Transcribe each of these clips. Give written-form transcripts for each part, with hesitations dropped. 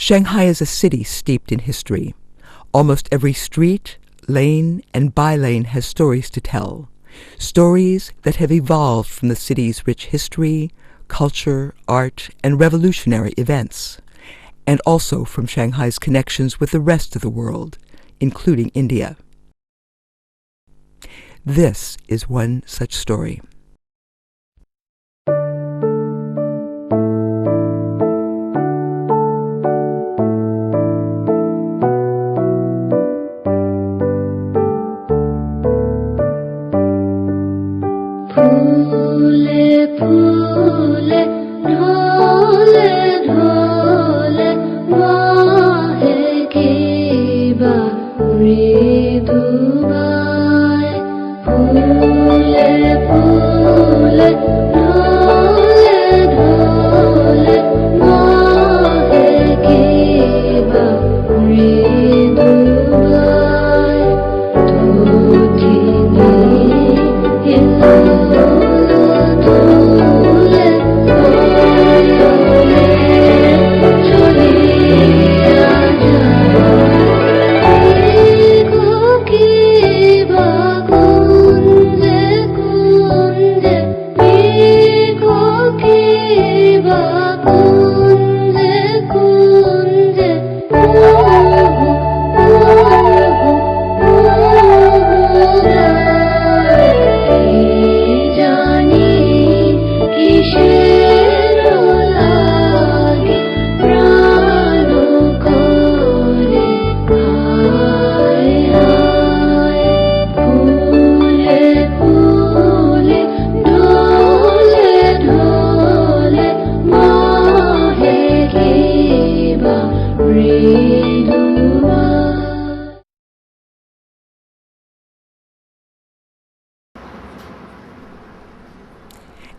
Shanghai is a city steeped in history. Almost every street, lane, and bylane has stories to tell, stories that have evolved from the city's rich history, culture, art, and revolutionary events, and also from Shanghai's connections with the rest of the world, including India. This is one such story.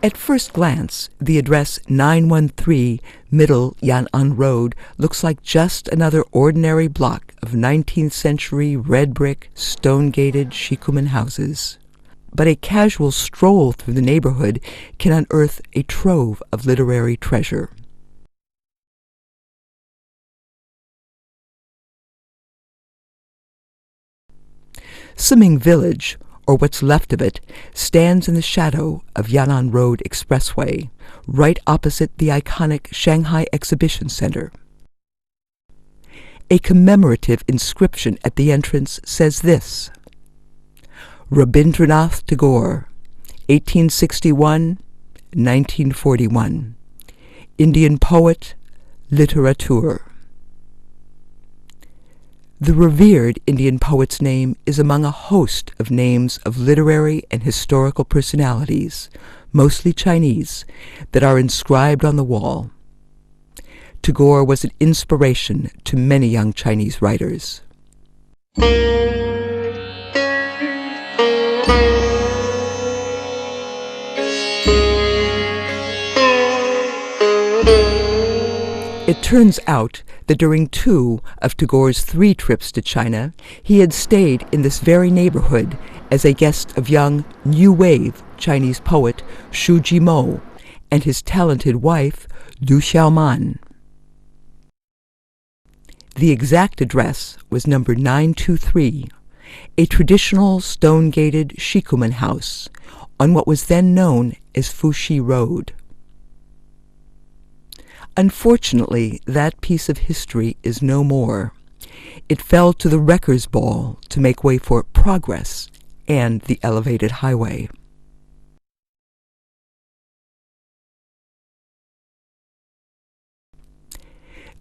At first glance, the address 913 Middle Yan'an Road looks like just another ordinary block of 19th century red brick, stone-gated shikumen houses. But a casual stroll through the neighborhood can unearth a trove of literary treasure. Siming Village, or what's left of it, stands in the shadow of Yan'an Road Expressway, right opposite the iconic Shanghai Exhibition Center. A commemorative inscription at the entrance says this: Rabindranath Tagore, 1861-1941, Indian poet, literature. The revered Indian poet's name is among a host of names of literary and historical personalities, mostly Chinese, that are inscribed on the wall. Tagore was an inspiration to many young Chinese writers. It turns out that during 2 of Tagore's 3 trips to China, he had stayed in this very neighborhood as a guest of young New Wave Chinese poet Xu Jimo and his talented wife Lu Xiaoman. The exact address was number 923, a traditional stone-gated shikumen house on what was then known as Fuxi Road. Unfortunately, that piece of history is no more. It fell to the wrecker's ball to make way for progress and the elevated highway.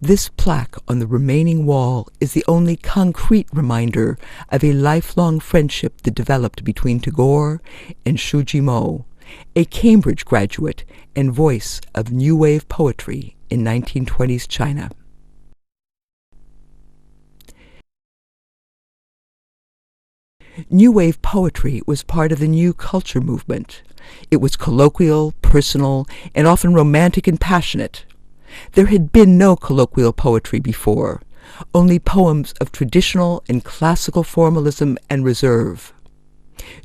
This plaque on the remaining wall is the only concrete reminder of a lifelong friendship that developed between Tagore and Xu Jimo, a Cambridge graduate and voice of New Wave poetry in 1920s China. New Wave poetry was part of the new culture movement. It was colloquial, personal, and often romantic and passionate. There had been no colloquial poetry before, only poems of traditional and classical formalism and reserve.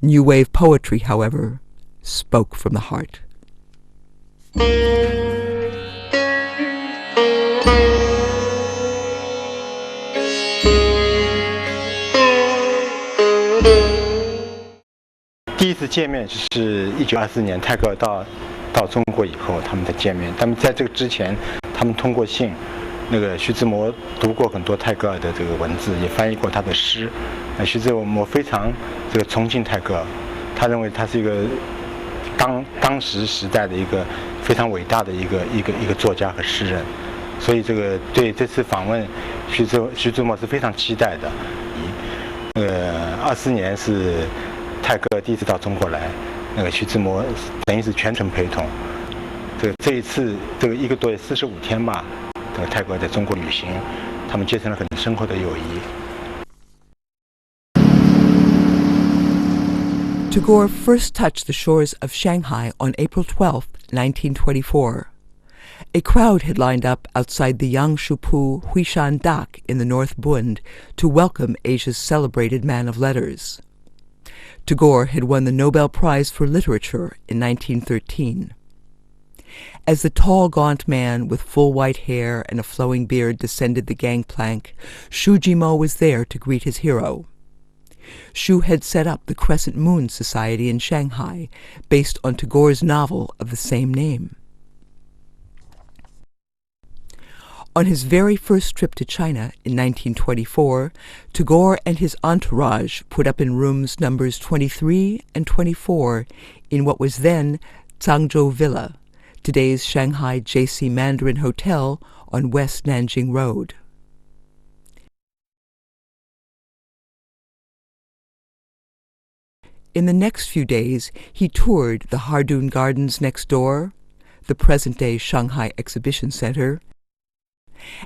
New Wave poetry, however, spoke from the heart. 第一次见面是1924年泰戈尔到中国以后他们的见面。他们在这个之前，他们通过信，那个徐志摩读过很多泰戈尔的这个文字，也翻译过他的诗。徐志摩非常这个崇敬泰戈尔，他认为他是一个当时时代的一个非常伟大的一个作家和诗人。所以这个对这次访问徐志摩是非常期待的。24年是泰戈尔第一次到中国来，那个徐志摩等于是全程陪同。这一次这个1个多月45天吧，这个泰戈尔在中国旅行，他们结成了很深厚的友谊。Tagore first touched the shores of Shanghai on April 12, 1924. A crowd had lined up outside the Yangshupu Huishan Dock in the North Bund to welcome Asia's celebrated man of letters. Tagore had won the Nobel Prize for Literature in 1913. As the tall, gaunt man with full white hair and a flowing beard descended the gangplank, Xu Jimo was there to greet his hero. Xu had set up the Crescent Moon Society in Shanghai, based on Tagore's novel of the same name. On his very first trip to China in 1924, Tagore and his entourage put up in rooms numbers 23 and 24 in what was then Zhangzhou Villa, today's Shanghai JC Mandarin Hotel on West Nanjing Road. In the next few days, he toured the Hardun Gardens next door, the present-day Shanghai Exhibition Center,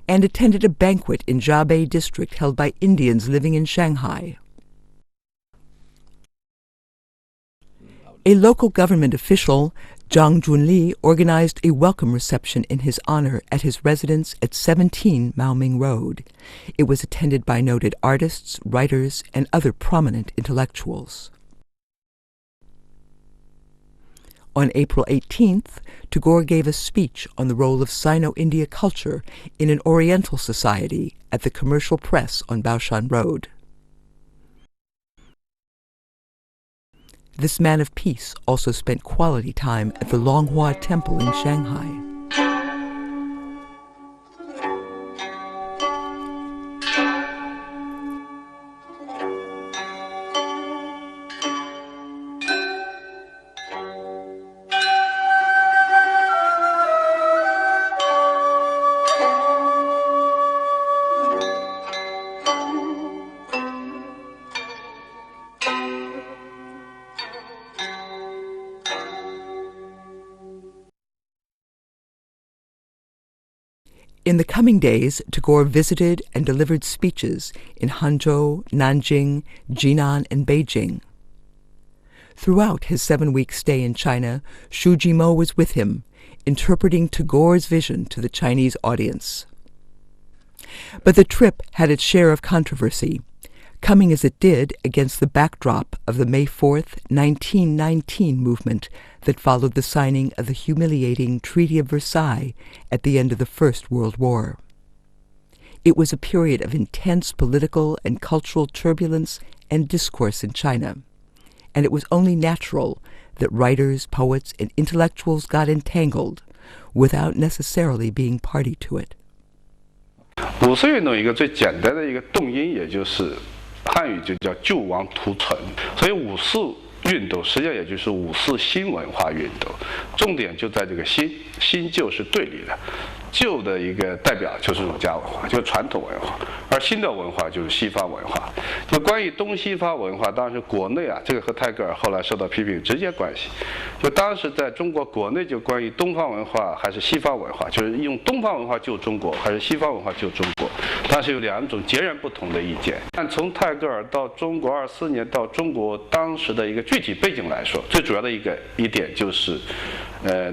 and attended a banquet in Jiabei District held by Indians living in Shanghai. A local government official, Zhang Junli, organized a welcome reception in his honor at his residence at 17 Maoming Road. It was attended by noted artists, writers, and other prominent intellectuals. On April 18th, Tagore gave a speech on the role of Sino-India culture in an Oriental society at the Commercial Press on Baoshan Road. This man of peace also spent quality time at the Longhua Temple in Shanghai. In the coming days, Tagore visited and delivered speeches in Hangzhou, Nanjing, Jinan, and Beijing. Throughout his 7-week stay in China, Xu Jimo was with him, interpreting Tagore's vision to the Chinese audience. But the trip had its share of controversy, coming as it did against the backdrop of the May 4th, 1919 movement that followed the signing of the humiliating Treaty of Versailles at the end of the First World War. It was a period of intense political and cultural turbulence and discourse in China, and it was only natural that writers, poets, and intellectuals got entangled without necessarily being party to it. 五四运动一个最简单的一个动因，也就是汉语就叫救亡图存，所以五四运动实际上也就是五四新文化运动，重点就在这个新旧是对立的。旧的一个代表就是儒家文化，就是传统文化，而新的文化就是西方文化。就关于东西方文化，当时国内啊，这个和泰戈尔后来受到批评有直接关系。就当时在中国国内，就关于东方文化还是西方文化，就是用东方文化救中国，还是西方文化救中国，当时有两种截然不同的意见。但从泰戈尔到中国24年到中国当时的一个具体背景来说，最主要的一点就是。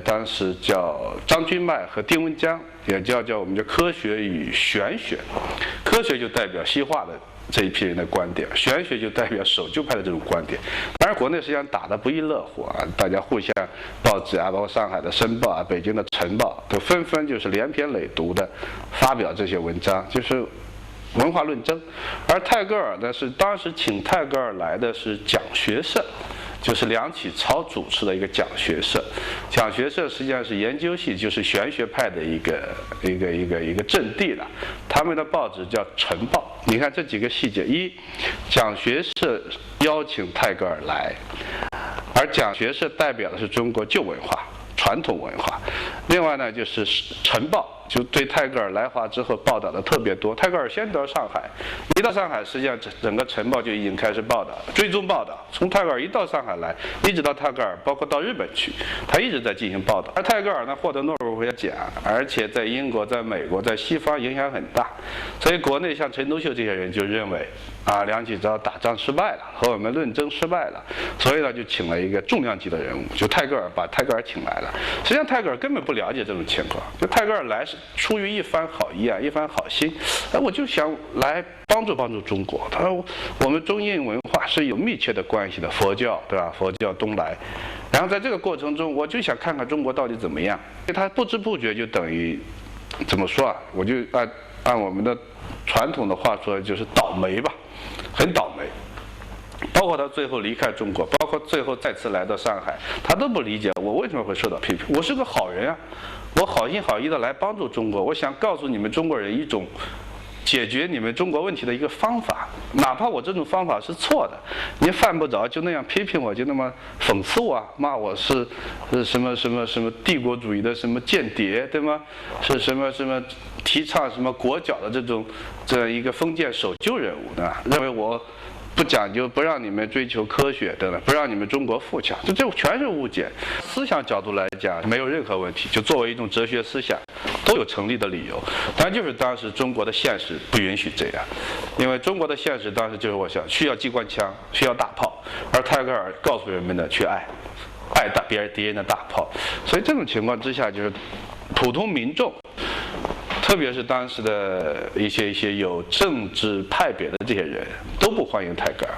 当时叫张君迈和丁文江，也叫我们叫科学与玄学。科学就代表西化的这一批人的观点，玄学就代表守旧派的这种观点。当然，国内实际上打得不亦乐乎啊，大家互相报纸啊，包括上海的《申报》啊、北京的《晨报》，都纷纷就是连篇累牍的发表这些文章，就是文化论争。而泰戈尔呢，是当时请泰戈尔来的是讲学社。就是梁启超主持的一个讲学社。讲学社实际上是研究系，就是玄学派的一个阵地了。他们的报纸叫《晨报》。你看这几个细节：一，讲学社邀请泰戈尔来，而讲学社代表的是中国旧文化、传统文化。另外呢，就是《晨报》就对泰戈尔来华之后报道的特别多。泰戈尔先到上海，一到上海，实际上整个《晨报》就已经开始报道，追踪报道。从泰戈尔一到上海来，一直到泰戈尔包括到日本去，他一直在进行报道。而泰戈尔呢，获得诺贝尔文学奖，而且在英国、在美国、在西方影响很大。所以国内像陈独秀这些人就认为，梁启超打仗失败了，和我们论争失败了，所以呢就请了一个重量级的人物，就泰戈尔，把泰戈尔请来了。实际上泰戈尔根本不了解这种情况，就泰戈尔来是出于一番好意啊，一番好心，我就想来帮助中国。他说我们中印文化是有密切的关系的，佛教对吧？佛教东来，然后在这个过程中，我就想看看中国到底怎么样。他不知不觉就等于怎么说啊？我就按我们的传统的话说，就是倒霉吧，很倒霉。包括他最后离开中国，包括最后再次来到上海，他都不理解我为什么会受到批评。我是个好人啊，我好心好意的来帮助中国，我想告诉你们中国人一种解决你们中国问题的一个方法，哪怕我这种方法是错的，你犯不着就那样批评我，就那么讽刺我，骂我是什么帝国主义的什么间谍，对吗？是什么提倡什么国脚的这样一个封建守旧人物呢？认为我不讲究，不让你们追求科学等等，不让你们中国富强，这全是误解。思想角度来讲没有任何问题，就作为一种哲学思想都有成立的理由。但就是当时中国的现实不允许这样，因为中国的现实当时就是我想需要机关枪，需要大炮，而泰戈尔告诉人们呢，去爱敌人的大炮。所以这种情况之下，就是普通民众，特别是当时的一些有政治派别的这些人都不欢迎泰戈尔。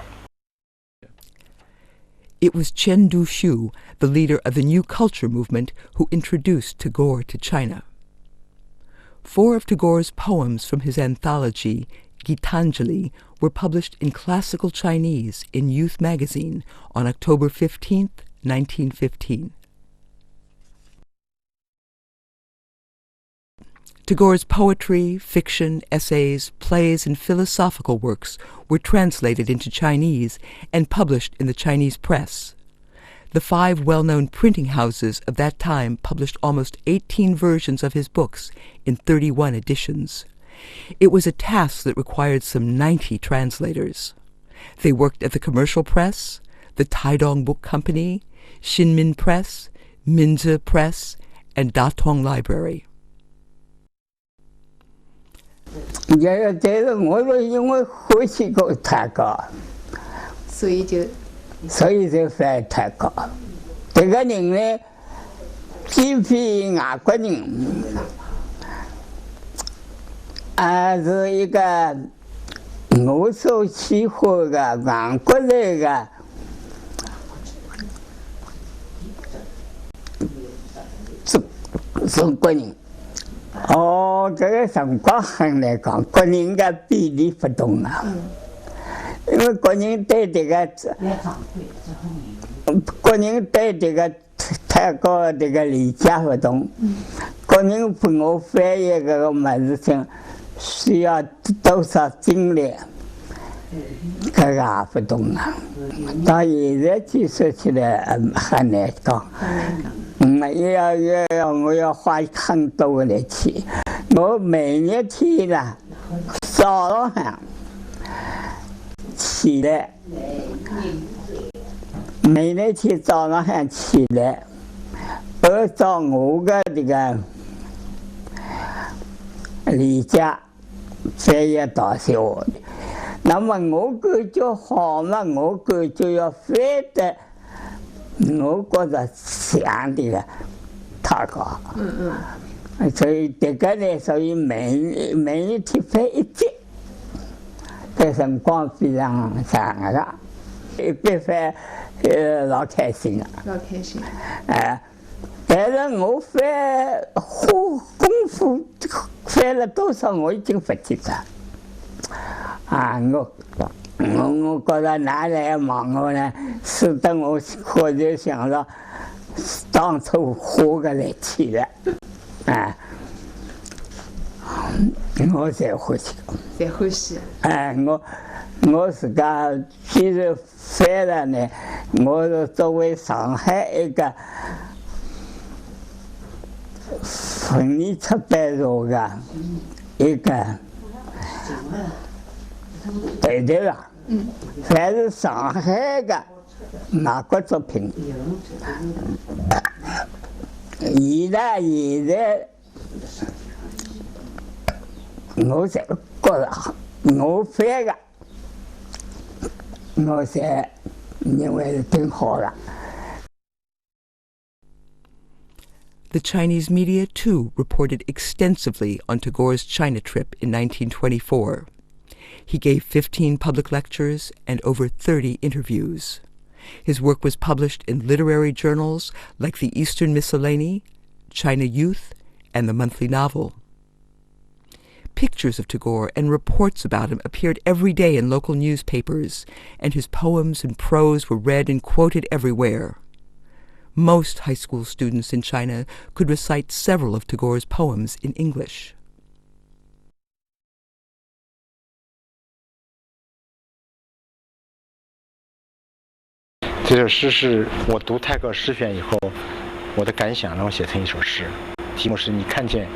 It was Chen Duxiu, the leader of the New Culture movement, who introduced Tagore to China. 4 of Tagore's poems from his anthology, Gitanjali, were published in classical Chinese in Youth magazine on October 15, 1915. Tagore's poetry, fiction, essays, plays, and philosophical works were translated into Chinese and published in the Chinese press. The 5 well-known printing houses of that time published almost 18 versions of his books in 31 editions. It was a task that required some 90 translators. They worked at the commercial press, the Taidong Book Company, Xinmin Press, Minzi Press, and Datong Library. 这个我都因为欢喜过泰戈尔，所以就翻泰戈尔。这个人呢，既非外国人，是一个我所喜欢的韩国人的中国人。这个辰光很来讲，国人的比例不同啊。因为国人对这个泰戈尔这个理解不同，国人帮我翻译这个物事情需要多少精力，这个也不同啊。到现在去说起来很难讲。我要花很多的力气。我每日天啦，早上起来，每日天早上起来，按照我的这个理解翻译到小。那么我感觉好嘛，我感觉要翻的。我觉得像这个泰戈尔，所以这个呢，所以每日天翻一节，这辰光非常长的，一边翻老开心的，老开心。但是我翻花功夫翻了多少，我已经不记得。我觉得哪来忙我呢？使得我或者想到当初活个来气的，啊，我才欢喜。才欢喜。我自家既然翻了呢，我是作为上海一个文艺出版社的一个对头了。凡是上海的外国作品，现在我才觉得我翻的，我才认为是挺好了。The Chinese media, too, reported extensively on Tagore's China trip in 1924. He gave 15 public lectures and over 30 interviews. His work was published in literary journals like the Eastern Miscellany, China Youth, and the Monthly Novel. Pictures of Tagore and reports about him appeared every day in local newspapers, and his poems and prose were read and quoted everywhere. Most high school students in China could recite several of Tagore's poems in English. 这首诗是我读泰戈尔诗选以后我的感想，然后写成一首诗，题目是你看见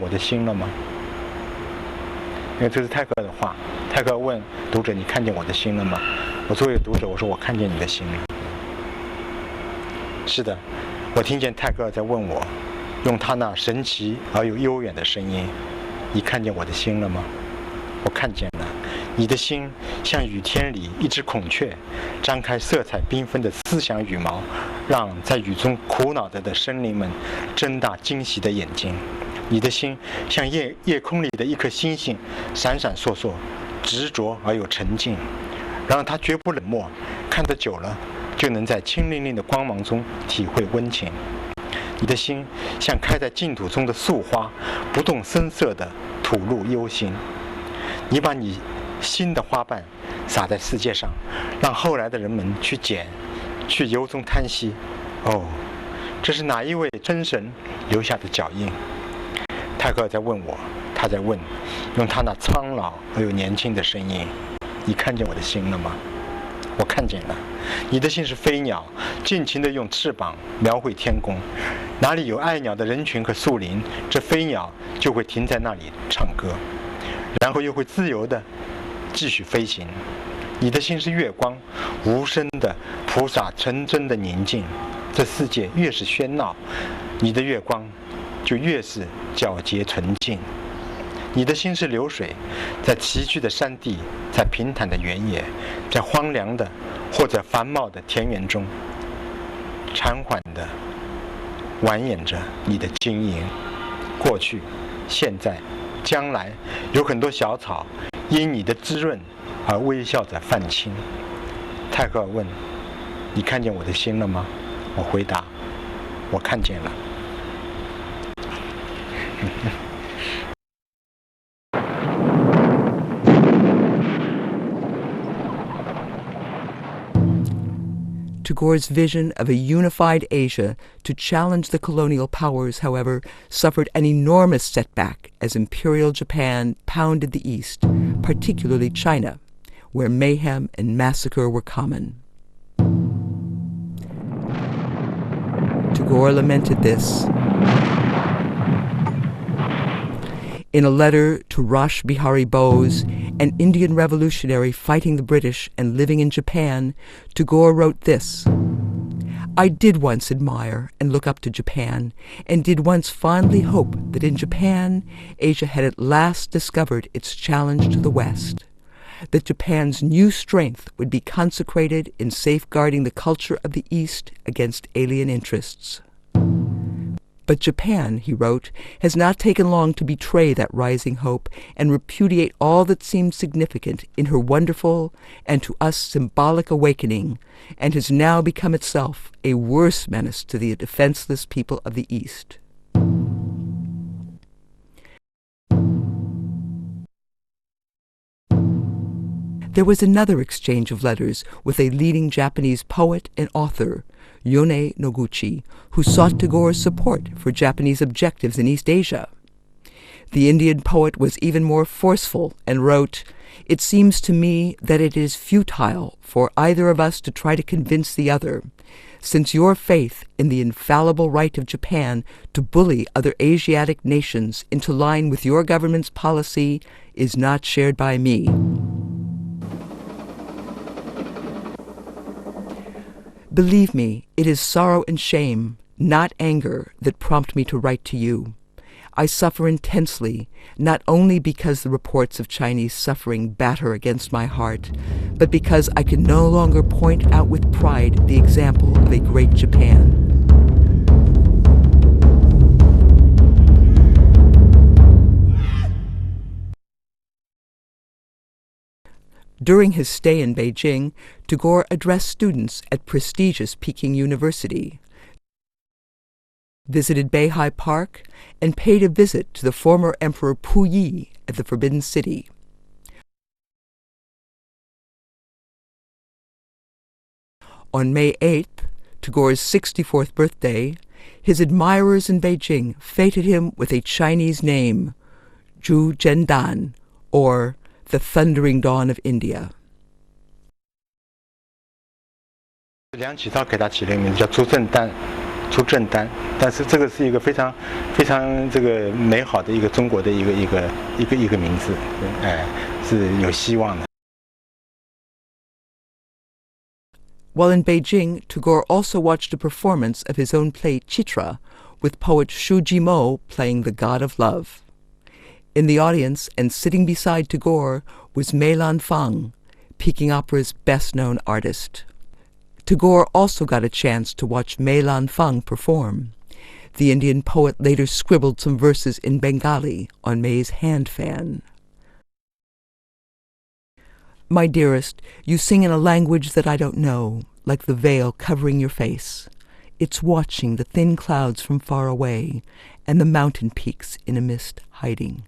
我的心了吗？因为这是泰戈尔的话，泰戈尔问读者你看见我的心了吗？我作为读者我说我看见你的心了。是的，我听见泰戈尔在问我，用他那神奇而又悠远的声音，你看见我的心了吗？我看见了，你的心像雨天里一只孔雀，张开色彩缤纷的思想羽毛，让在雨中苦恼着的生灵们睁大惊喜的眼睛。你的心像夜空里的一颗星星，闪闪烁烁，执着而又沉静。然而它绝不冷漠，看得久了就能在清凌凌的光芒中体会温情。你的心像开在净土中的素花，不动声色地吐露忧心。你把你心的花瓣洒在世界上，让后来的人们去捡，去由衷叹息。哦，这是哪一位真神留下的脚印？泰戈尔在问我，他在问，用他那苍老而又年轻的声音，你看见我的心了吗？我看见了，你的心是飞鸟，尽情地用翅膀描绘天空。哪里有爱鸟的人群和树林，这飞鸟就会停在那里唱歌，然后又会自由地继续飞行。你的心是月光，无声地铺洒纯真的宁静。这世界越是喧闹，你的月光就越是皎洁纯净。你的心是流水，在崎岖的山地，在平坦的原野，在荒凉的或者繁茂的田园中，缓缓地蜿蜒着你的经营。过去、现在、将来，有很多小草因你的滋润而微笑着泛青。泰戈尔问：你看见我的心了吗？我回答：我看见了。Tagore's vision of a unified Asia to challenge the colonial powers, however, suffered an enormous setback as Imperial Japan pounded the East, particularly China, where mayhem and massacre were common. Tagore lamented this. In a letter to Rash Bihari Bose, an Indian revolutionary fighting the British and living in Japan, Tagore wrote this: I did once admire and look up to Japan, and did once fondly hope that in Japan, Asia had at last discovered its challenge to the West, that Japan's new strength would be consecrated in safeguarding the culture of the East against alien interests. But Japan, he wrote, has not taken long to betray that rising hope and repudiate all that seemed significant in her wonderful and to us symbolic awakening, and has now become itself a worse menace to the defenseless people of the East. There was another exchange of letters with a leading Japanese poet and author, Yone Noguchi, who sought Tagore's support for Japanese objectives in East Asia. The Indian poet was even more forceful and wrote, "It seems to me that it is futile for either of us to try to convince the other, since your faith in the infallible right of Japan to bully other Asiatic nations into line with your government's policy is not shared by me." Believe me, it is sorrow and shame, not anger, that prompt me to write to you. I suffer intensely, not only because the reports of Chinese suffering batter against my heart, but because I can no longer point out with pride the example of a great Japan. During his stay in Beijing, Tagore addressed students at prestigious Peking University, visited Beihai Park, and paid a visit to the former Emperor Puyi at the Forbidden City. On May 8th, Tagore's 64th birthday, his admirers in Beijing feted him with a Chinese name, Zhu Zhendan, or the Thundering Dawn of India. 梁启超给他起了一个名字叫朱正丹，朱正丹。但是这个是一个非常这个美好的一个中国的一个名字，是有希望的。 While in Beijing, Tagore also watched a performance of his own play Chitra, with poet Shu Jimo playing the god of love. In the audience and sitting beside Tagore was Mei Lanfang, Peking Opera's best-known artist. Tagore also got a chance to watch Mei Lanfang perform. The Indian poet later scribbled some verses in Bengali on Mei's hand fan. My dearest, you sing in a language that I don't know, like the veil covering your face. It's watching the thin clouds from far away and the mountain peaks in a mist hiding.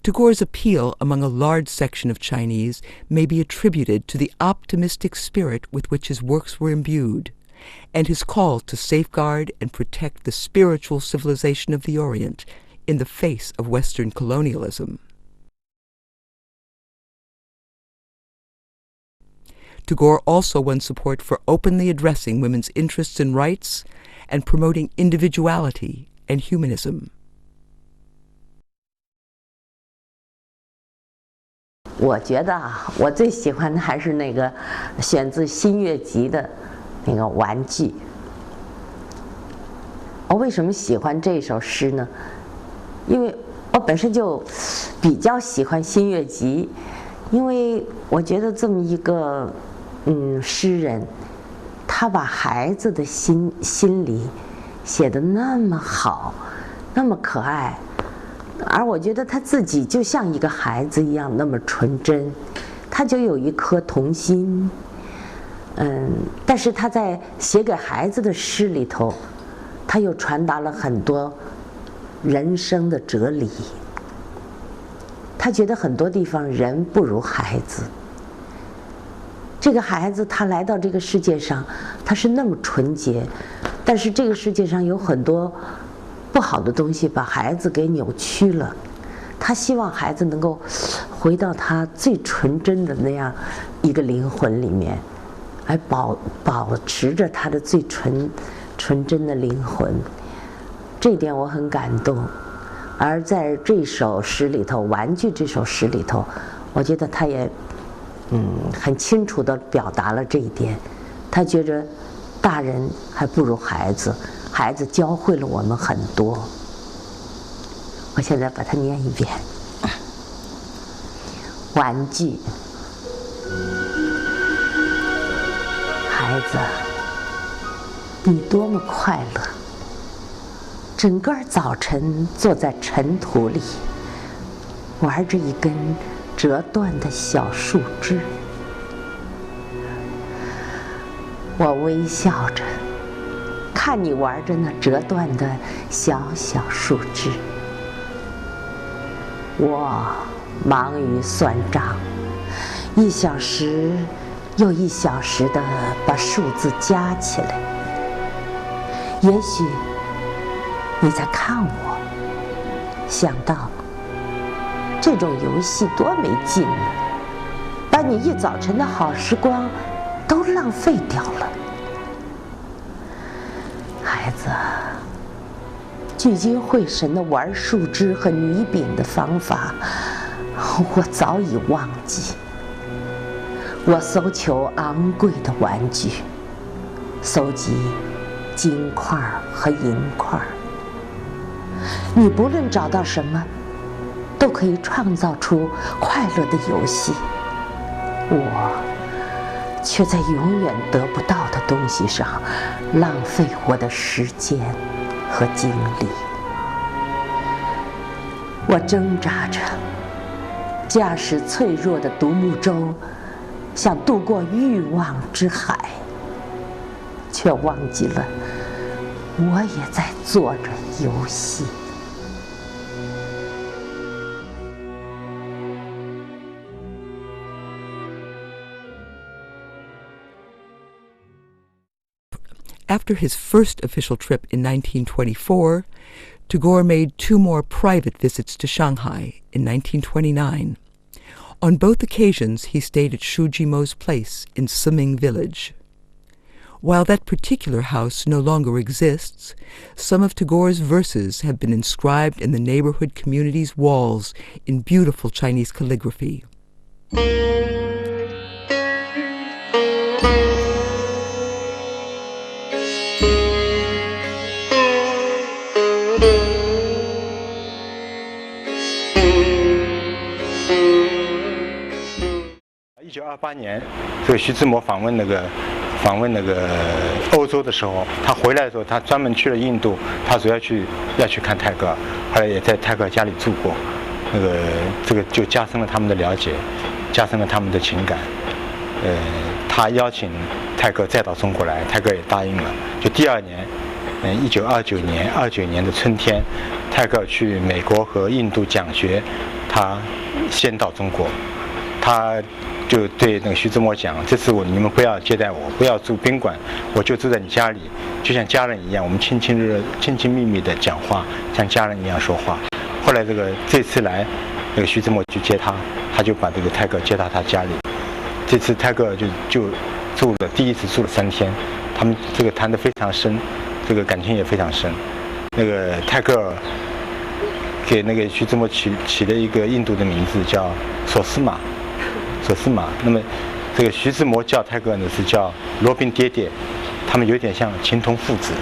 Tagore's appeal among a large section of Chinese may be attributed to the optimistic spirit with which his works were imbued, and his call to safeguard and protect the spiritual civilization of the Orient in the face of Western colonialism. Tagore also won support for openly addressing women's interests and rights and promoting individuality and humanism. 我觉得啊，我最喜欢的还是那个选自《新月集》的那个玩具。我为什么喜欢这首诗呢？因为我本身就比较喜欢《新月集》，因为我觉得这么一个诗人，他把孩子的心理写得那么好，那么可爱。 而我觉得他自己就像一个孩子一样那么纯真，他就有一颗童心。但是他在写给孩子的诗里头，他又传达了很多人生的哲理。他觉得很多地方人不如孩子。这个孩子他来到这个世界上，他是那么纯洁，但是这个世界上有很多 不好的东西把孩子给扭曲了，他希望孩子能够回到他最纯真的那样一个灵魂里面，来保持着他的最纯真的灵魂。这一点我很感动。而在这首诗里头，《玩具》这首诗里头，我觉得他也很清楚地表达了这一点。他觉着大人还不如孩子。 孩子教会了我们很多。我现在把它念一遍。玩具，孩子，你多么快乐！整个早晨坐在尘土里，玩着一根折断的小树枝。我微笑着。 看你玩着那折断的小树枝，我忙于算账，1小时又1小时地把数字加起来。也许你在看我，想到这种游戏多没劲呢，把你一早晨的好时光都浪费掉了。孩子，聚精会神地玩树枝和泥饼的方法，我早已忘记。我搜求昂贵的玩具，搜集金块和银块。你不论找到什么，都可以创造出快乐的游戏。我却在永远得不到的东西上浪费我的时间和精力。我挣扎着，驾驶脆弱的独木舟，想渡过欲望之海，却忘记了我也在做着游戏。After his first official trip in 1924, Tagore made 2 more private visits to Shanghai in 1929. On both occasions, he stayed at Shu Jimo's place in Siming Village. While that particular house no longer exists, some of Tagore's verses have been inscribed in the neighborhood community's walls in beautiful Chinese calligraphy. ...1928年，这个徐志摩访问那个欧洲的时候，他回来的时候，他专门去了印度，他说要去看泰戈尔，后来也在泰戈尔家里住过，这个就加深了他们的了解，加深了他们的情感。他邀请泰戈尔再到中国来，泰戈尔也答应了。就第2年，1929年的春天，泰戈尔去美国和印度讲学，他先到中国，他就对那个徐志摩讲，这次你们不要接待我，不要住宾馆，我就住在你家里，就像家人一样，我们亲密密的讲话，像家人一样说话。后来这次来，那个徐志摩去接他，他就把这个泰戈尔接到他家里。这次泰戈尔就第一次住了3天，他们这个谈得非常深，这个感情也非常深。那个泰戈尔给那个徐志摩起了一个印度的名字叫索斯玛。那么这个徐志摩叫泰戈尔呢是叫罗宾爹爹，他们有点像情同父子，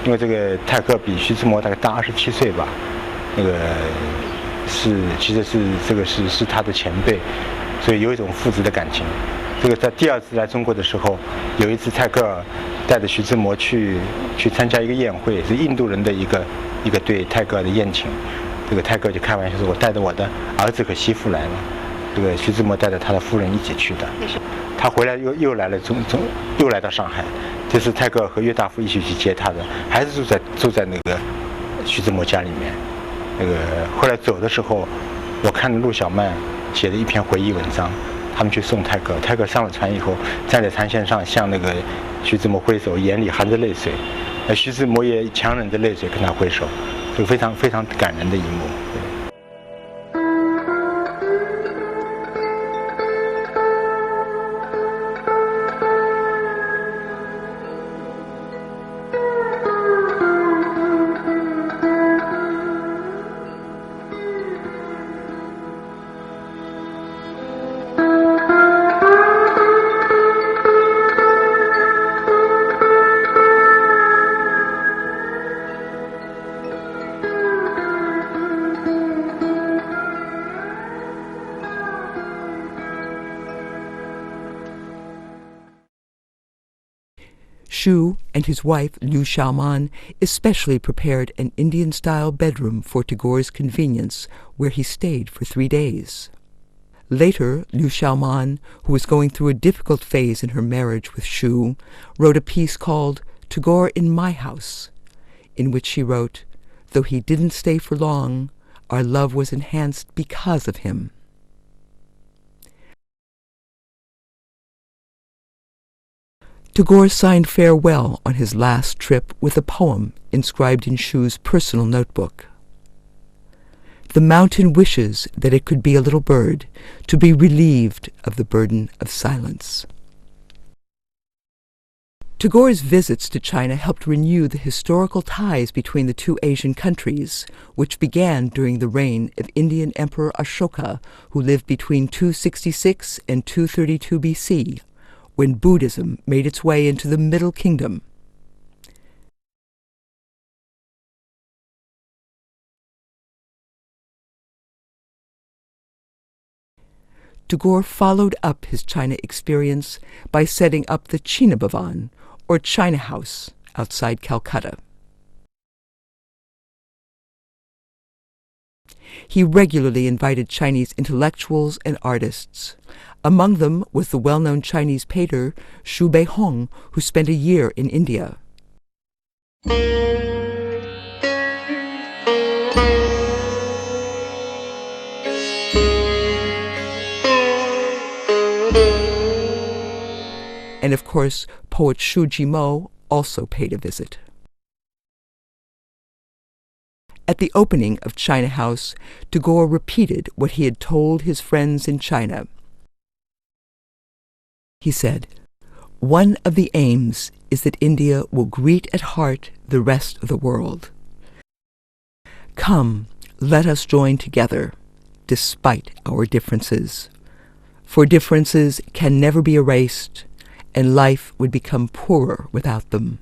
因为这个泰戈尔比徐志摩大概大27岁吧，其实是他的前辈，所以有一种父子的感情。这个在第2次来中国的时候，有一次泰戈尔带着徐志摩去参加一个宴会，是印度人的一个对泰戈尔的宴请。这个泰戈尔就开玩笑说：“我带着我的儿子和媳妇来了。”这个徐志摩带着他的夫人一起去的。他回来又来了又来到上海，这是泰戈尔和岳大夫一起去接他的，还是住在那个徐志摩家里面。后来走的时候，我看了陆小曼写的一篇回忆文章，他们去送泰戈尔，泰戈尔上了船以后，站在船舷上向那个徐志摩挥手，眼里含着泪水，徐志摩也强忍着泪水跟他挥手，这个非常非常感人的一幕。Shu and his wife Liu Xiaoman especially prepared an Indian-style bedroom for Tagore's convenience, where he stayed for 3 days. Later, Liu Xiaoman, who was going through a difficult phase in her marriage with Shu, wrote a piece called Tagore in My House, in which she wrote, "Though he didn't stay for long, our love was enhanced because of him. Tagore signed farewell on his last trip with a poem inscribed in Shu's personal notebook. The mountain wishes that it could be a little bird to be relieved of the burden of silence. Tagore's visits to China helped renew the historical ties between the two Asian countries, which began during the reign of Indian Emperor Ashoka, who lived between 266 and 232 BC, when Buddhism made its way into the Middle Kingdom. Tagore followed up his China experience by setting up the China Bhavan, or China House, outside Calcutta. He regularly invited Chinese intellectuals and artists. Among them was the well-known Chinese painter Xu Beihong, who spent a year in India. And of course, poet Xu Jimo also paid a visit. At the opening of China House, Tagore repeated what he had told his friends in China. He said, "One of the aims is that India will greet at heart the rest of the world. Come, let us join together, despite our differences. For differences can never be erased, and life would become poorer without them.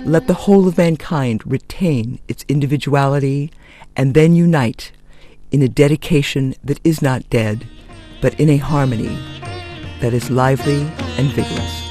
Let the whole of mankind retain its individuality and then unite in a dedication that is not dead, but in a harmony that is lively and vigorous."